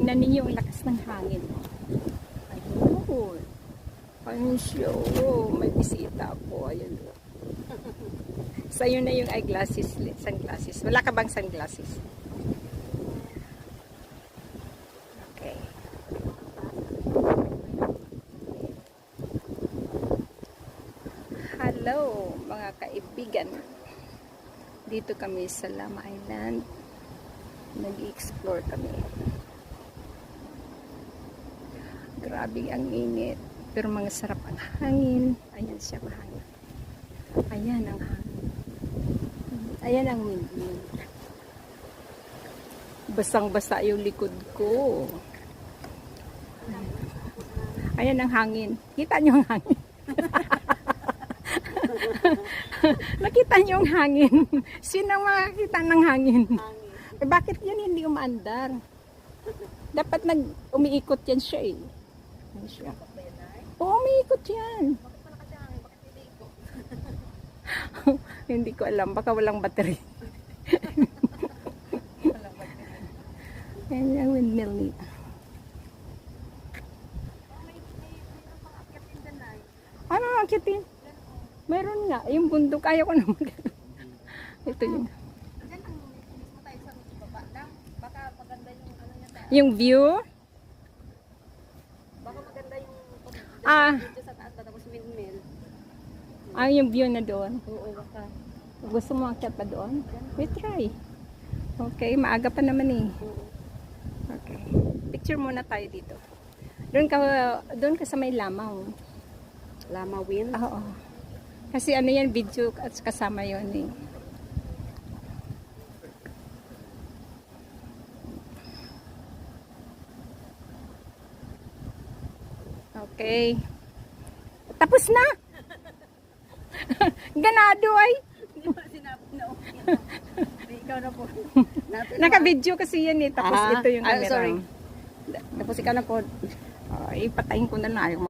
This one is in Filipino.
Tingnan ninyo ang lakas ng hangin. Ayun. Ayun siya. Oh, may bisita po. Ayun. Sa'yo na yung eyeglasses, sunglasses. Wala ka bang sunglasses? Okay. Hello, mga kaibigan. Dito kami sa Lama Island. Nag-explore kami. Grabe ang init. Pero mga sarap ang hangin. Ayan siya, mahangin. Ayan ang hangin. Ayan ang windmill. Basang-basa yung likod ko. Ayan ang hangin. Kita nyo ang hangin. Nakita nyo ang hangin. Sino ang makakita ng hangin? Eh, bakit yan hindi umaandar? Dapat umiikot yan siya eh. Ano siya? Oo, umiikot yan. Hindi ko alam. Baka walang battery. Yan yung windmill niya. Ano ang akitin? Meron nga. Yung bundok. Ayaw ko naman. Ito yun. Yung view? Baka maganda yung Dito sa taas tapos windmill. Yung view na doon. Oo, baka. Gusto mo akyat pa doon? We try. Okay, maaga pa naman eh. Okay. Picture muna tayo dito. Doon ka sa may lamaw. Lama wind? Oo. Kasi ano yan, video at kasama yun eh. Okay. Tapos na! Ganado ay! Hindi pa sinapit na okay. Ikaw na po. Naka-video kasi yan eh. Tapos ito yung camera. Sorry. Tapos ikaw na po. Ipatayin ko na lang.